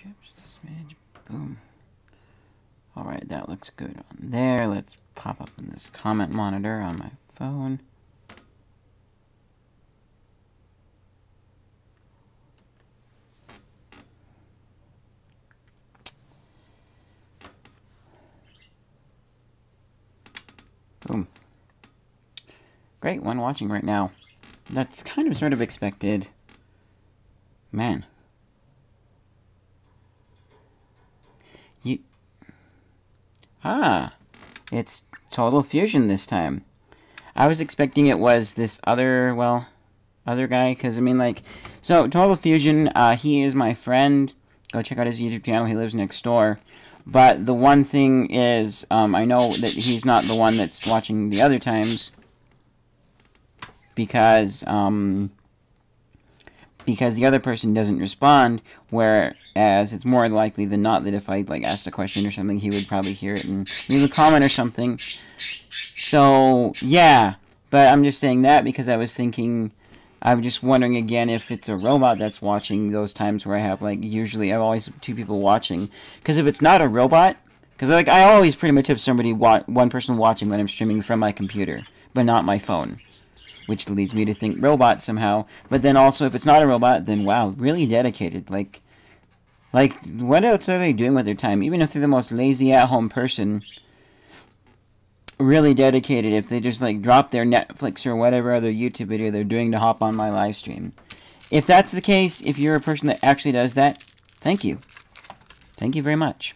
Just a smidge. Boom. Alright, that looks good on there. Let's pop up in this comment monitor on my phone. Boom. Great, one watching right now. That's kind of sort of expected. Man. It's Total Fusion this time. I was expecting it was this other guy, because, I mean, like, so, Total Fusion, he is my friend. Go check out his YouTube channel, he lives next door. But the one thing is, I know that he's not the one that's watching the other times, because the other person doesn't respond, whereas it's more likely than not that if I, like, asked a question or something, he would probably hear it and leave a comment or something. So, yeah, but I'm just saying that because I was just wondering again if it's a robot that's watching those times where I have, like, usually I always have two people watching. Because if it's not a robot, because, like, I always pretty much have one person watching when I'm streaming from my computer, but not my phone. Which leads me to think robot somehow. But then also, if it's not a robot, then wow, really dedicated. Like, what else are they doing with their time? Even if they're the most lazy at-home person, really dedicated. If they just, like, drop their Netflix or whatever other YouTube video they're doing to hop on my live stream. If that's the case, if you're a person that actually does that, thank you. Thank you very much.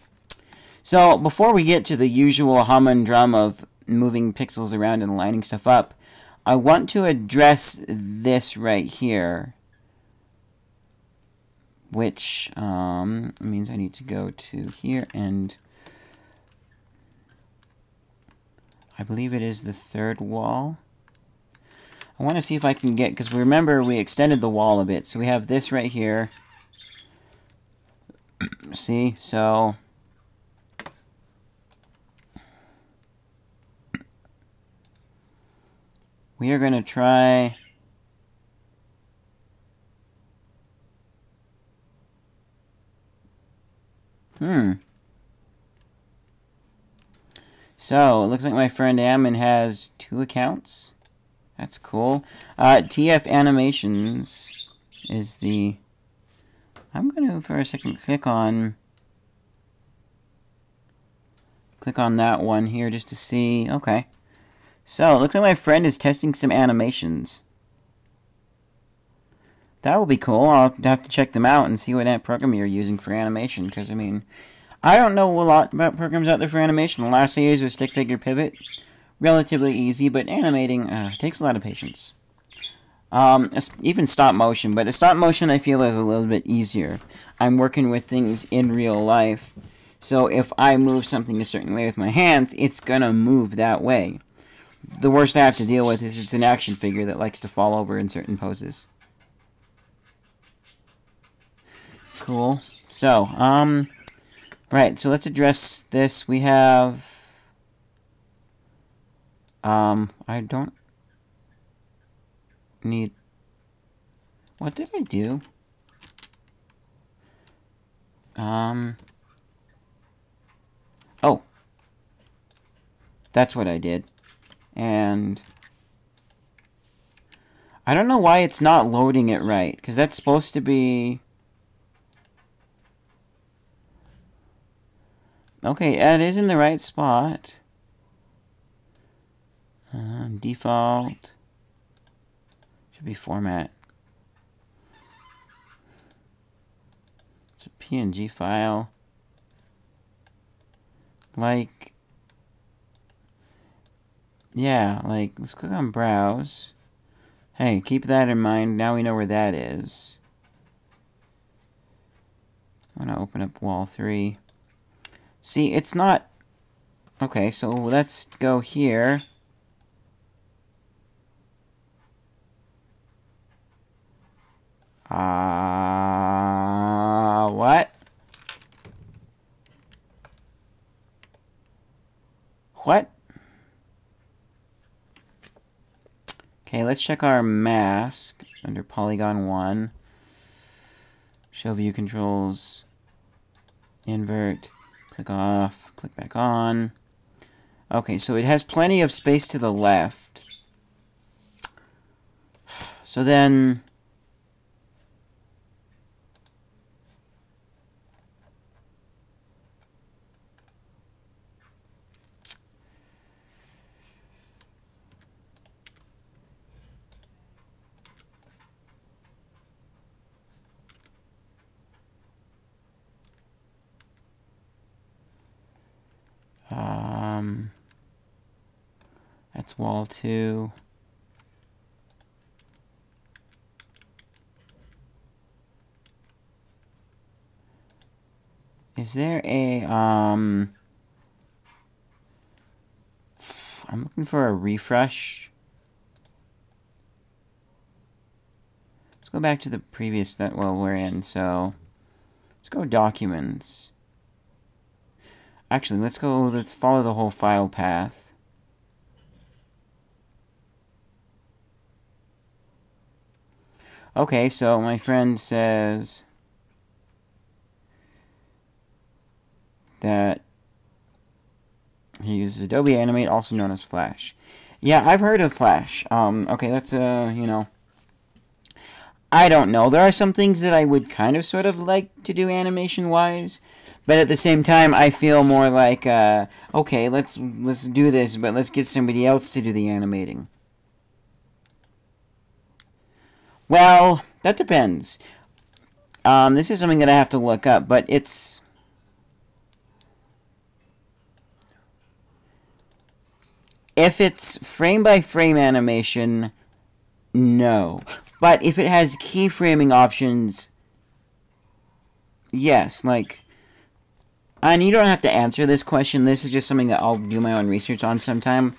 So, before we get to the usual hum and drum of moving pixels around and lining stuff up, I want to address this right here, which means I need to go to here, and I believe it is the third wall. I want to see if I can get, because remember we extended the wall a bit, so we have this right here. See, so we are going to try So, it looks like my friend Ammon has 2 accounts. That's cool. TF Animations is the... I'm going to, for a second, click on that one here just to see. Okay. So, it looks like my friend is testing some animations. That will be cool. I'll have to check them out and see what program you're using for animation, because, I mean, I don't know a lot about programs out there for animation. The last I used was Stick Figure Pivot. Relatively easy, but animating takes a lot of patience. Even stop motion, but the stop motion I feel is a little bit easier. I'm working with things in real life, so if I move something a certain way with my hands, it's gonna move that way. The worst I have to deal with is it's an action figure that likes to fall over in certain poses. Cool. So, right, so let's address this. We have, I don't need, what did I do? Oh, that's what I did. And I don't know why it's not loading it right, because that's supposed to be... Okay, it is in the right spot. Default. Should be format. It's a PNG file. Like... Yeah, like, let's click on Browse. Hey, keep that in mind. Now we know where that is. I'm going to open up wall 3. See, it's not... Okay, so let's go here. What? What? Okay, let's check our mask under Polygon 1. Show view controls. invert, click off, click back on. Okay, so it has plenty of space to the left. So then... that's wall 2. Is there a, I'm looking for a refresh. Let's go back to the previous that, well, we're in, so let's go documents. Actually, let's follow the whole file path. Okay, so my friend says that he uses Adobe Animate, also known as Flash. Yeah, I've heard of Flash. Okay, that's, you know, I don't know. There are some things that I would kind of sort of like to do animation-wise, but at the same time, I feel more like, okay, let's do this, but let's get somebody else to do the animating. Well, that depends. This is something that I have to look up, but it's... If it's frame-by-frame animation, no. But if it has keyframing options, yes, like... And you don't have to answer this question. This is just something that I'll do my own research on sometime.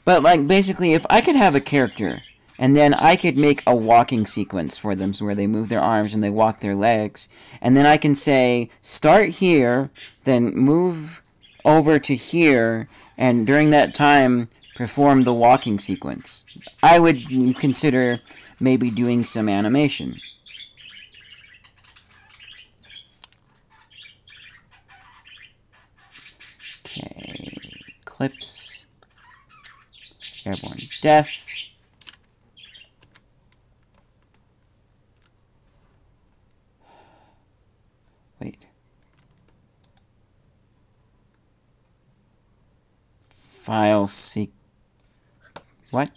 But, like, basically, if I could have a character... And then I could make a walking sequence for them, so where they move their arms and they walk their legs. And then I can say, start here, then move over to here, and during that time, perform the walking sequence. I would consider maybe doing some animation. Okay, clips, airborne def. Wait. File seek. What?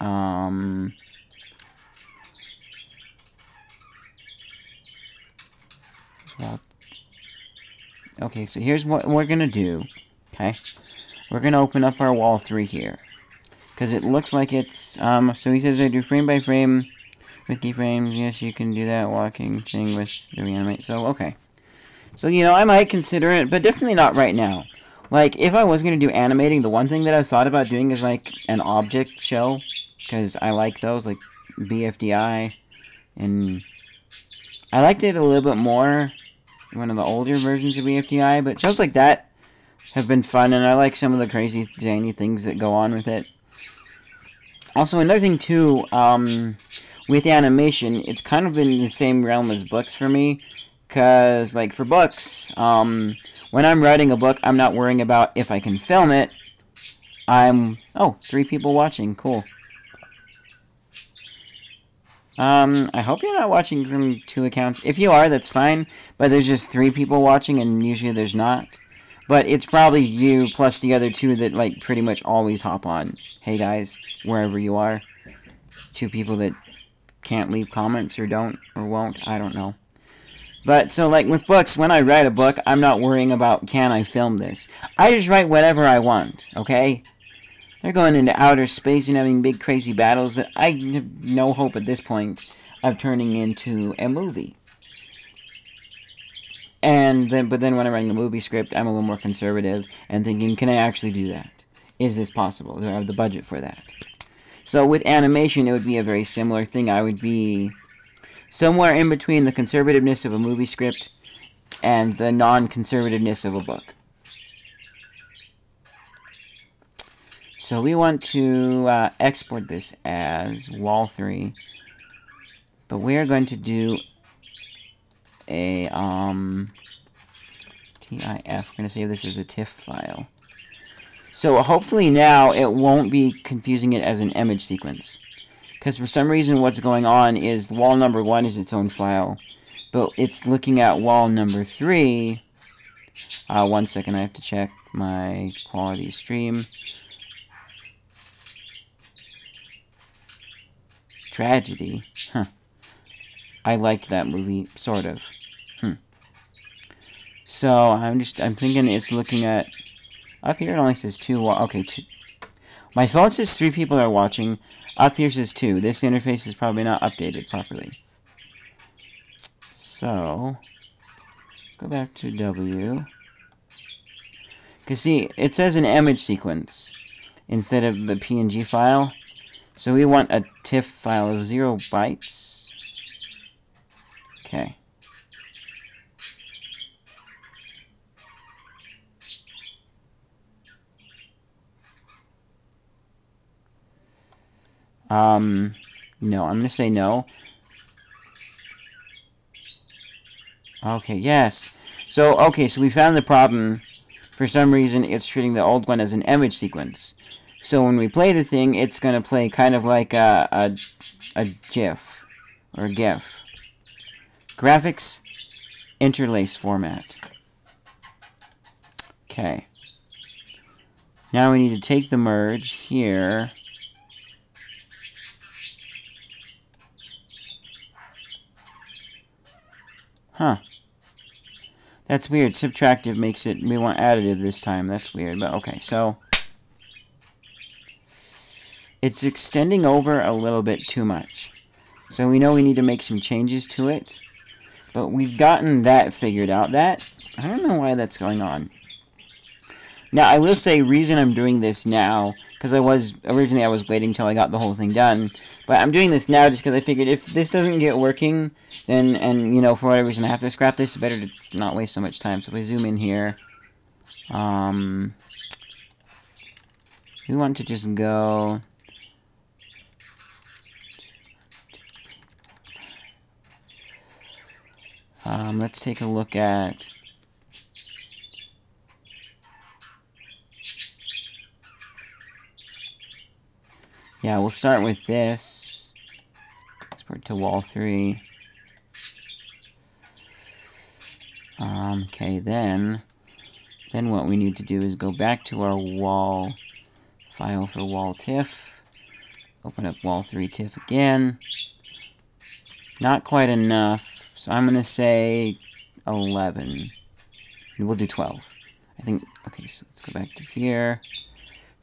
Well. Okay, so here's what we're gonna do. Okay, we're gonna open up our wall 3 here, because it looks like it's So he says I do frame by frame. With keyframes, yes, you can do that walking thing with the reanimate. So, okay. So, you know, I might consider it, but definitely not right now. Like, if I was going to do animating, the one thing that I've thought about doing is, like, an object show. Because I like those, like, BFDI. And I liked it a little bit more, one of the older versions of BFDI. But shows like that have been fun, and I like some of the crazy, zany things that go on with it. Also, another thing, too, with animation, it's kind of in the same realm as books for me, because, like, for books, when I'm writing a book, I'm not worrying about if I can film it. Oh, 3 people watching, cool. I hope you're not watching from 2 accounts. If you are, that's fine, but there's just 3 people watching, and usually there's not. But it's probably you plus the other 2 that, like, pretty much always hop on. Hey, guys, wherever you are. 2 people that can't leave comments or don't or won't, I don't know. But so like with books, when I write a book, I'm not worrying about can I film this. I just write whatever I want, okay? They're going into outer space and having big crazy battles that I have no hope at this point of turning into a movie. But then when I'm writing a movie script, I'm a little more conservative and thinking, can I actually do that? Is this possible? Do I have the budget for that? So with animation, it would be a very similar thing. I would be somewhere in between the conservativeness of a movie script and the non-conservativeness of a book. So we want to export this as wall 3, but we are going to do a TIF. We're gonna save this as a TIFF file. So hopefully now it won't be confusing it as an image sequence. Because for some reason what's going on is wall number 1 is its own file. But it's looking at wall number 3. 1 second, I have to check my quality stream. Tragedy. Huh. I liked that movie, sort of. So I'm thinking it's looking at up here. It only says 2. Okay, 2. My phone says 3 people are watching. Up here says 2. This interface is probably not updated properly. So let's go back to W. Because see, it says an image sequence instead of the PNG file. So we want a TIFF file of 0 bytes. Okay. No, I'm gonna say no. Okay, yes. So, okay, so we found the problem. For some reason, it's treating the old one as an image sequence. So when we play the thing, it's gonna play kind of like a GIF or a GIF. Graphics interlace format. Okay. Now we need to take the merge here. Huh. That's weird. Subtractive makes it... We want additive this time. That's weird, but okay. So it's extending over a little bit too much. So we know we need to make some changes to it. But we've gotten that figured out. That... I don't know why that's going on. Now, I will say, reason I'm doing this now... Because originally I was waiting till I got the whole thing done. But I'm doing this now just because I figured if this doesn't get working, then, and, you know, for whatever reason I have to scrap this, it's better to not waste so much time. So if we zoom in here, we want to just go... let's take a look at... Yeah, we'll start with this. Export to wall 3. Okay, then what we need to do is go back to our wall file for wall TIFF. Open up wall 3 TIFF again. Not quite enough, so I'm gonna say 11. And we'll do 12. I think, okay, so let's go back to here.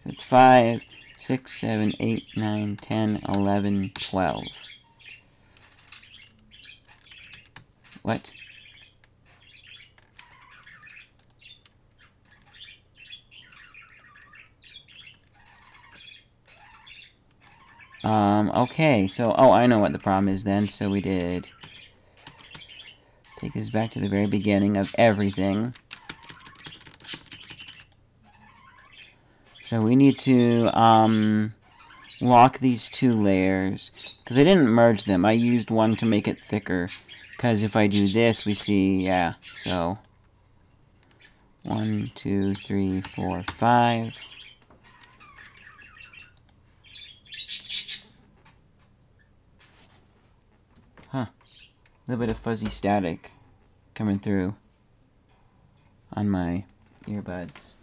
So it's 5, 6, 7, 8, 9, 10, 11, 12. What? Okay, so, oh, I know what the problem is then. So we did take this back to the very beginning of everything. So we need to lock these 2 layers, because I didn't merge them. I used one to make it thicker, because if I do this, we see, yeah, so 1, 2, 3, 4, 5. Huh. A little bit of fuzzy static coming through on my earbuds.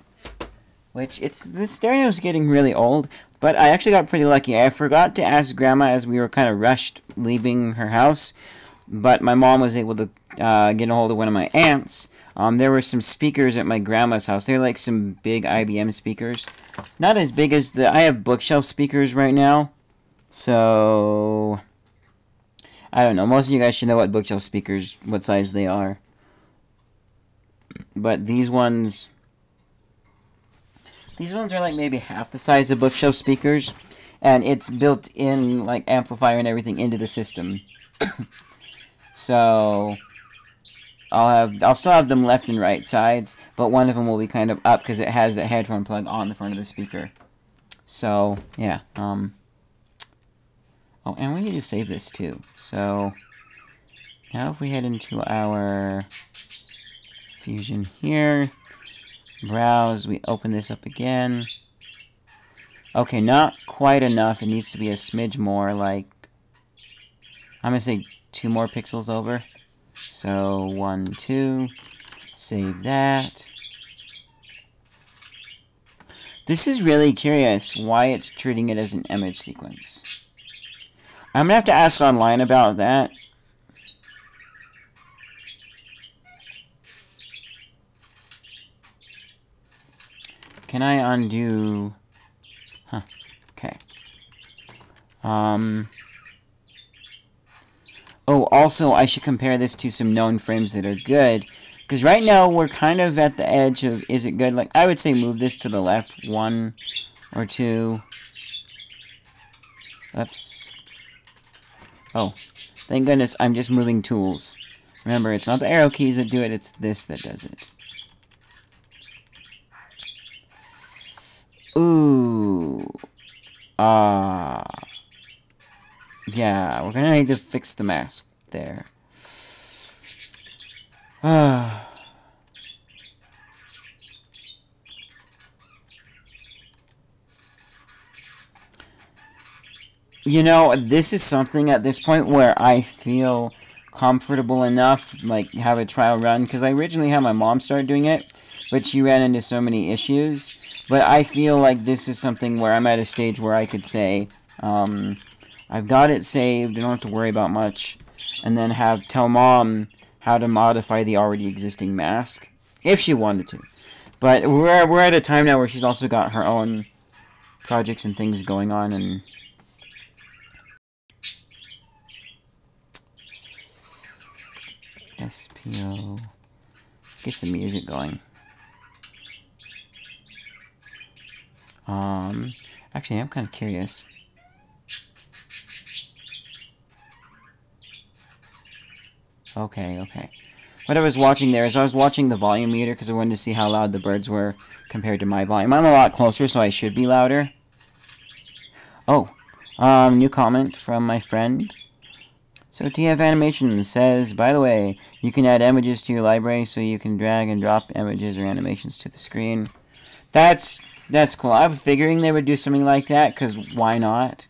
Which, the stereo's getting really old, but I actually got pretty lucky. I forgot to ask Grandma as we were kind of rushed leaving her house, but my mom was able to get a hold of one of my aunts. There were some speakers at my grandma's house. They're like some big IBM speakers. Not as big as I have bookshelf speakers right now, so... I don't know. Most of you guys should know what bookshelf speakers, what size they are. But these ones... These ones are like maybe half the size of bookshelf speakers, and it's built in like amplifier and everything into the system. So I'll still have them left and right sides, but one of them will be kind of up because it has a headphone plug on the front of the speaker. So yeah. Oh, and we need to save this too. So Now if we head into our Fusion here, browse, we open this up again. Okay, not quite enough. It needs to be a smidge more, like, I'm gonna say 2 more pixels over. So 1, 2, save that. This is really curious why it's treating it as an image sequence. I'm gonna have to ask online about that. Can I undo? Huh. Okay. Oh, also, I should compare this to some known frames that are good. Because right now, we're kind of at the edge of, is it good? Like, I would say move this to the left 1 or 2. Oops. Oh, thank goodness I'm just moving tools. Remember, it's not the arrow keys that do it, it's this that does it. Ooh. Yeah, we're gonna need to fix the mask there. You know, this is something at this point where I feel comfortable enough, like, have a trial run, because I originally had my mom start doing it, but she ran into so many issues. But I feel like this is something where I'm at a stage where I could say, I've got it saved, I don't have to worry about much, and then tell mom how to modify the already existing mask, if she wanted to. But we're at a time now where she's also got her own projects and things going on, and SPO. Let's get some music going. Actually, I'm kind of curious. Okay. What I was watching there is I was watching the volume meter because I wanted to see how loud the birds were compared to my volume. I'm a lot closer, so I should be louder. Oh, new comment from my friend. So TF Animation says, by the way, you can add images to your library so you can drag and drop images or animations to the screen. That's cool. I was figuring they would do something like that, because why not?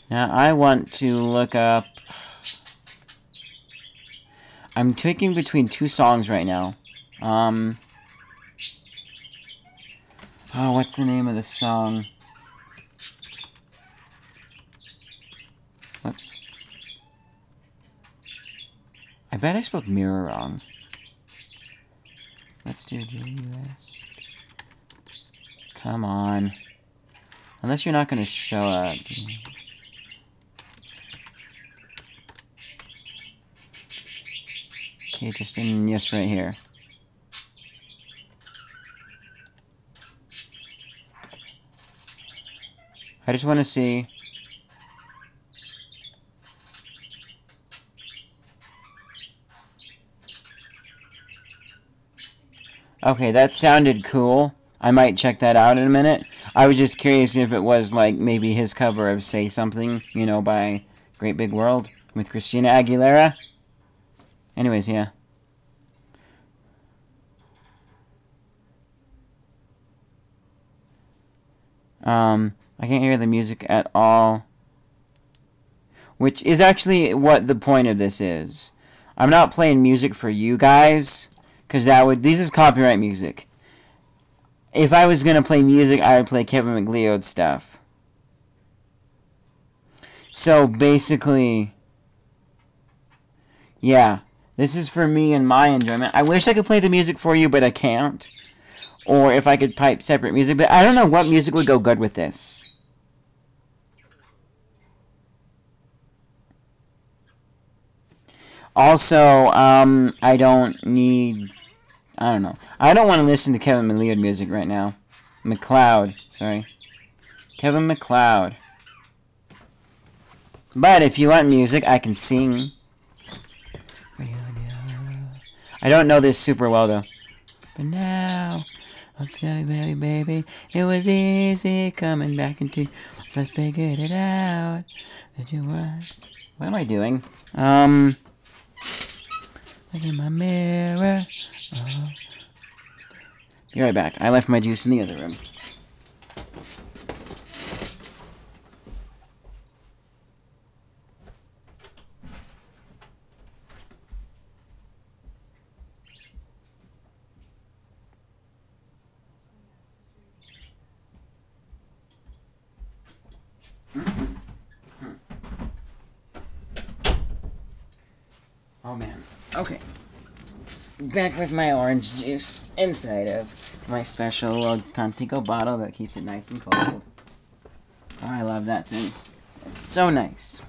Now, I want to look up... I'm picking between 2 songs right now. Oh, what's the name of the song? Whoops. I bet I spelled mirror wrong. Let's do JUS. Come on. Unless you're not going to show up. Okay, just in yes right here. I just want to see. Okay, that sounded cool. I might check that out in a minute. I was just curious if it was like maybe his cover of Say Something, you know, by Great Big World with Christina Aguilera. Anyways, yeah. I can't hear the music at all. Which is actually what the point of this is. I'm not playing music for you guys, because this is copyright music. If I was gonna play music, I would play Kevin MacLeod's stuff. So basically, yeah, this is for me and my enjoyment. I wish I could play the music for you, but I can't. Or if I could pipe separate music, but I don't know what music would go good with this. Also, I don't need... I don't know. I don't want to listen to Kevin MacLeod music right now. MacLeod, sorry. Kevin MacLeod. But if you want music, I can sing. I don't know this super well, though. But now, I'll tell you, baby, it was easy coming back into... Once I figured it out, that you were What am I doing? Look in my mirror. Be right back. I left my juice in the other room. Oh man. Okay. Back with my orange juice inside of my special little Contigo bottle that keeps it nice and cold. Oh, I love that thing. It's so nice.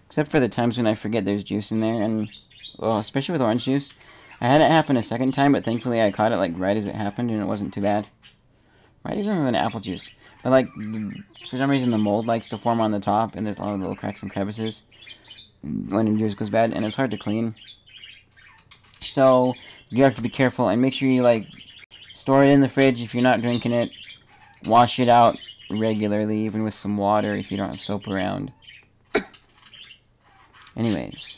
Except for the times when I forget there's juice in there, and well, especially with orange juice. I had it happen a second time, but thankfully I caught it like right as it happened, and it wasn't too bad. Right, even with an apple juice. But like, for some reason the mold likes to form on the top, and there's a lot of little cracks and crevices when the juice goes bad, and it's hard to clean. So you have to be careful and make sure you like store it in the fridge if you're not drinking it. Wash it out regularly, even with some water if you don't have soap around. Anyways.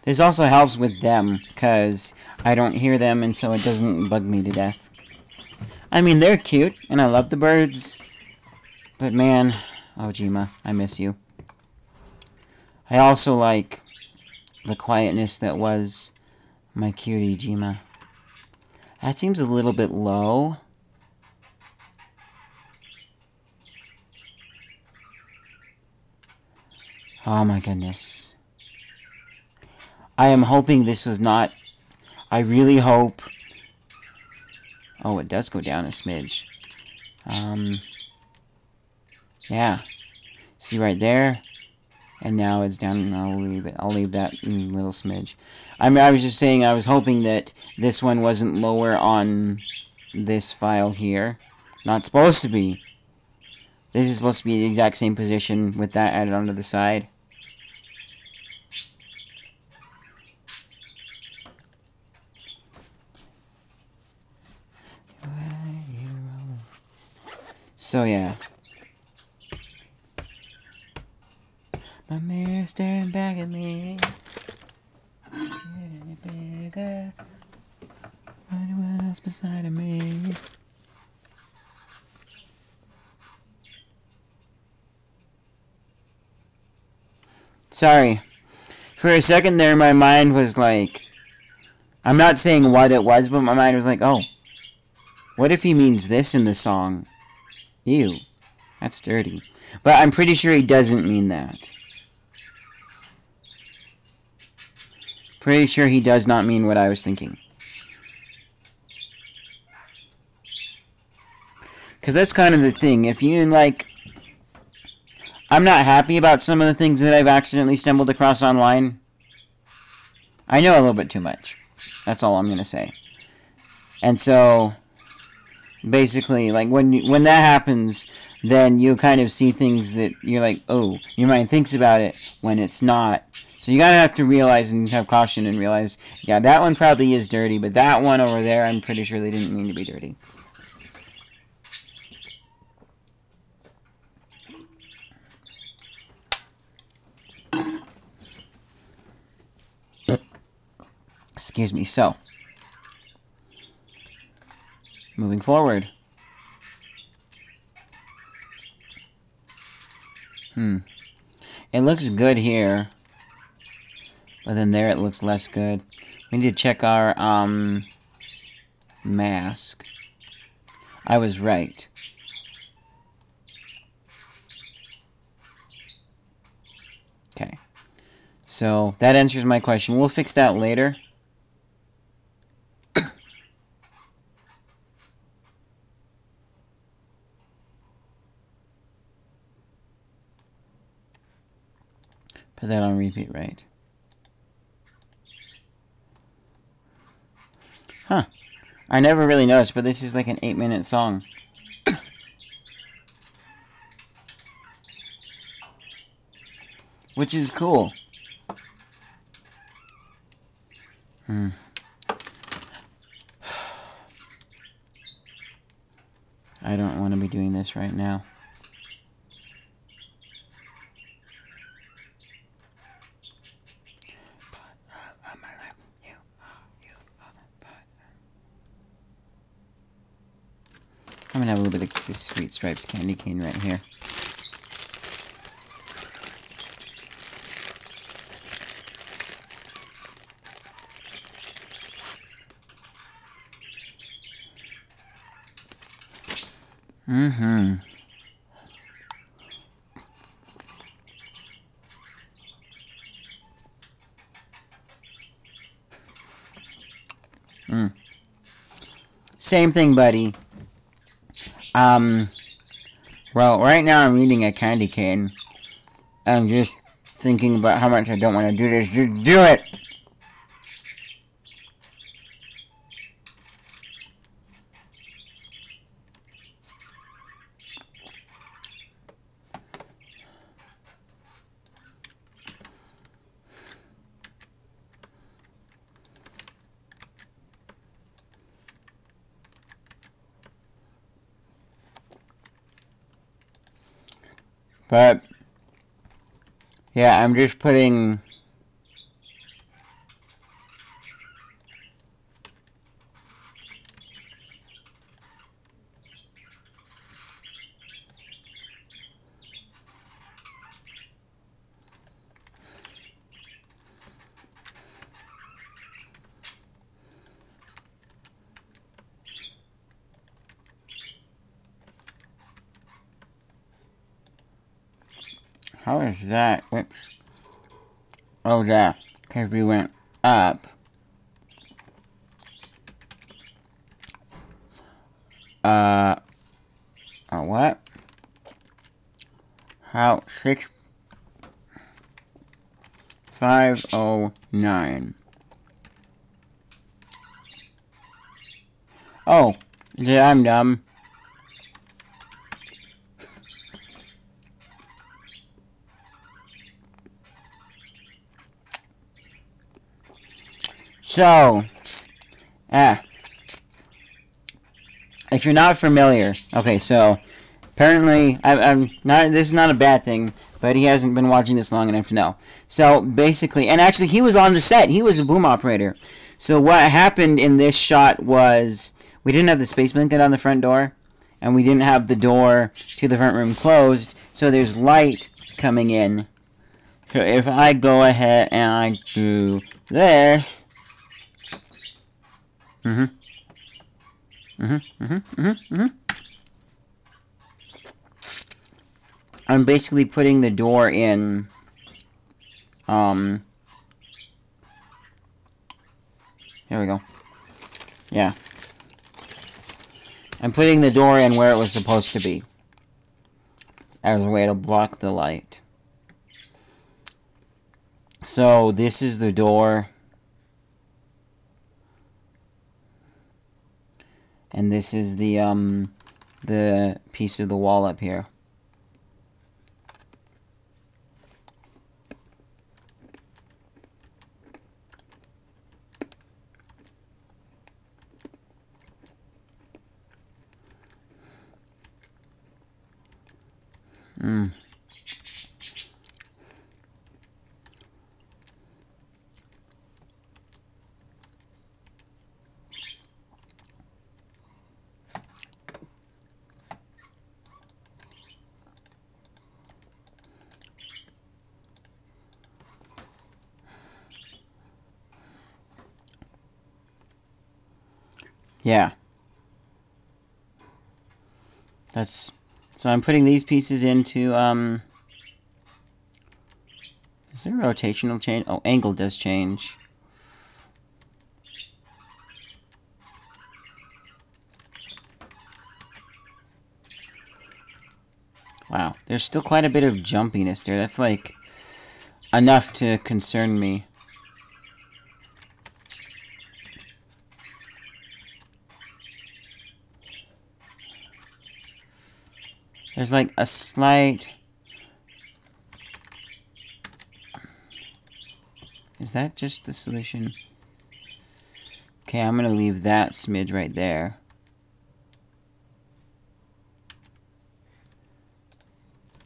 This also helps with them, because I don't hear them, and so it doesn't bug me to death. I mean, they're cute, and I love the birds. But man, oh Jima, I miss you. I also like the quietness that was my cutie Jima. That seems a little bit low. Oh my goodness. I am hoping this was not... I really hope... Oh, it does go down a smidge. Yeah. See right there? And now it's down, and I'll leave it. I'll leave that little smidge. I mean, I was just saying I was hoping that this one wasn't lower on this file here. Not supposed to be. This is supposed to be the exact same position with that added onto the side. So yeah. My mirror staring back at me. Getting bigger. Anyone else beside of me? Sorry. For a second there, my mind was like... I'm not saying what it was, but my mind was like, oh. What if he means this in the song? Ew. That's dirty. But I'm pretty sure he doesn't mean that. Pretty sure he does not mean what I was thinking. Because that's kind of the thing. If you, like... I'm not happy about some of the things that I've accidentally stumbled across online. I know a little bit too much. That's all I'm going to say. And so... Basically, like, when that happens, then you kind of see things that you're like, oh, your mind thinks about it when it's not. So you gotta have to realize and have caution and realize, yeah, that one probably is dirty, but that one over there, I'm pretty sure they didn't mean to be dirty. Excuse me, so... Moving forward. It looks good here. But then there it looks less good. We need to check our, mask. I was right. Okay. So, that answers my question. We'll fix that later. Put that on repeat, right? Huh. I never really noticed, but this is like an 8-minute song. which is cool. I don't want to be doing this right now. I'm gonna have a little bit of this Sweet Stripes candy cane right here. Same thing, buddy. Well, right now I'm eating a candy cane. I'm just thinking about how much I don't want to do this. Just do it! But, yeah, I'm just putting... How is that? Whoops. Oh, yeah. Because we went up. What? How? 6509. Oh. Yeah, I'm dumb. So, if you're not familiar, okay, so, apparently, I'm not, this is not a bad thing, but he hasn't been watching this long enough to know. So, basically, and actually, he was on the set, he was a boom operator. So, what happened in this shot was, we didn't have the space blanket on the front door, and we didn't have the door to the front room closed, so there's light coming in. So, if I go ahead and I do this, I'm basically putting the door in, here we go. Yeah. I'm putting the door in where it was supposed to be, as a way to block the light. So, this is the door. And this is the piece of the wall up here. Yeah. So I'm putting these pieces into, is there a rotational change? Oh, angle does change. Wow, there's still quite a bit of jumpiness there. That's, like, enough to concern me. There's, like, a slight Is that just the solution? Okay, I'm gonna leave that smidge right there.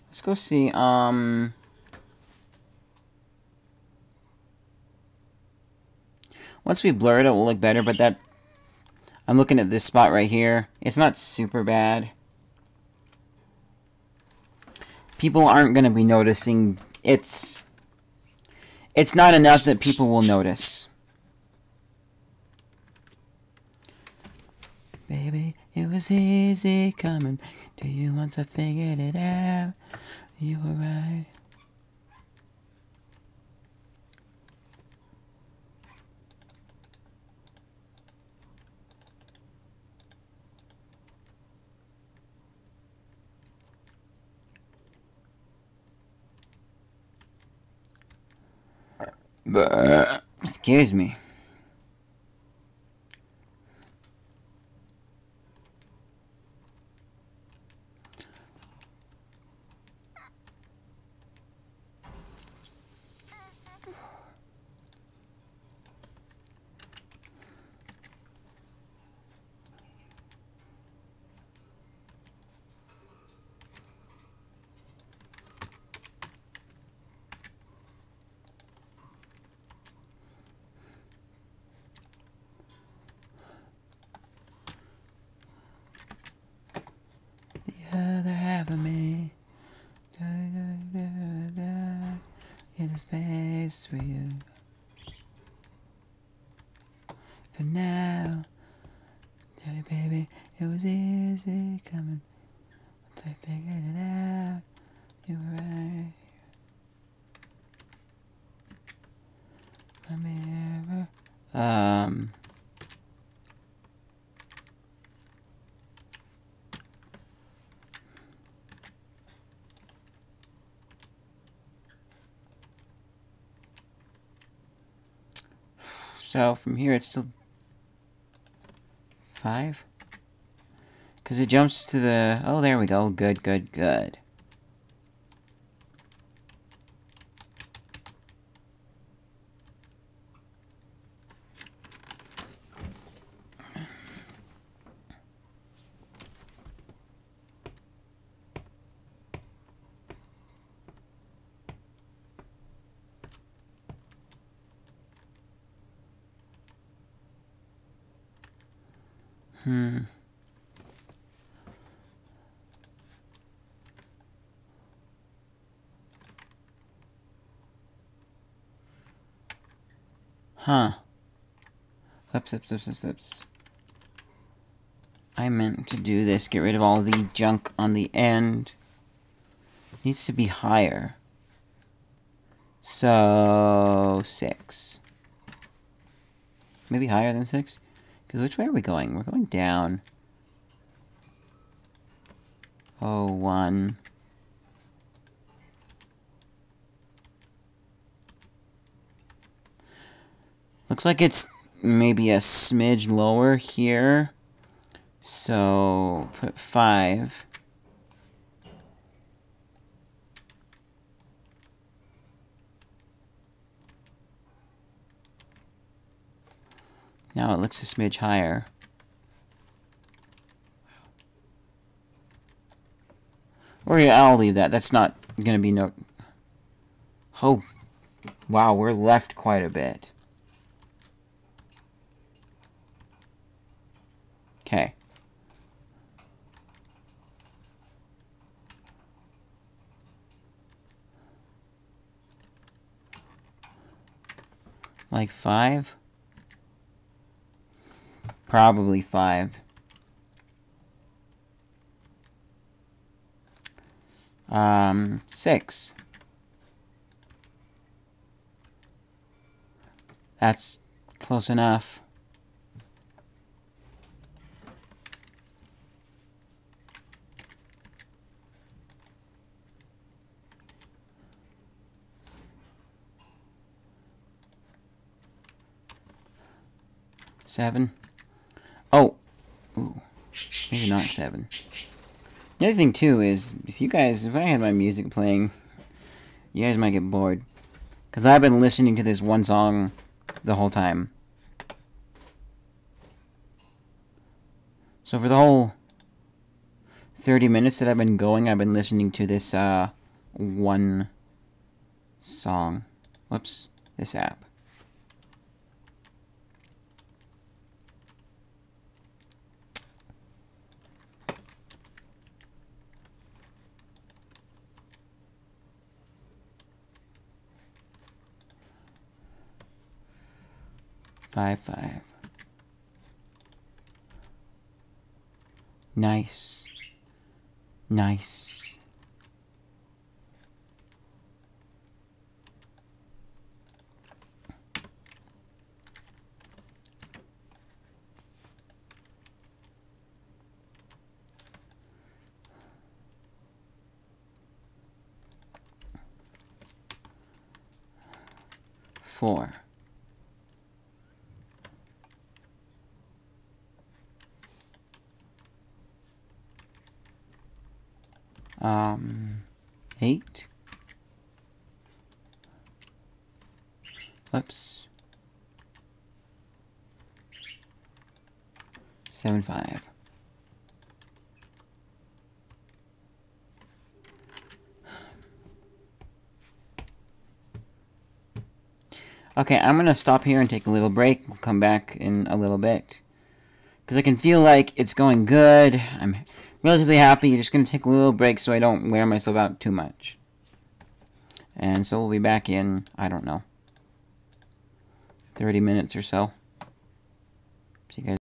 Let's go see, once we blur it, it will look better, but that... I'm looking at this spot right here. It's not super bad. People aren't gonna be noticing. It's not enough that people will notice. Baby, it was easy coming to you once I figured it out. You were right. Excuse me. Other half of me is a space for you. For now, tell you, baby, it was easy coming. Once I figured it out, you were right. My mirror. So from here it's still 5? Because it jumps to the... Oh, there we go. Good, good, good. Huh. Oops. I meant to do this. Get rid of all the junk on the end. Needs to be higher. So... 6. Maybe higher than 6? Because which way are we going? We're going down. Oh, 1. Looks like it's maybe a smidge lower here. So, put 5. Now it looks a smidge higher. Or yeah, I'll leave that. That's not going to be no... Oh, wow, we're left quite a bit. Okay. Like 5? Probably 5. 6. That's close enough. Seven. Oh. Ooh. Maybe not 7. The other thing, too, is if I had my music playing, you guys might get bored. Because I've been listening to this one song the whole time. So for the whole 30 minutes that I've been going, I've been listening to this one song. Whoops, this app. Five. Nice. Nice. Four. Eight. Whoops. 7-5. Okay, I'm gonna stop here and take a little break. We'll come back in a little bit. Because I can feel like it's going good. I'm relatively happy. You're just gonna take a little break so I don't wear myself out too much. And so we'll be back in, I don't know, 30 minutes or so. See you guys.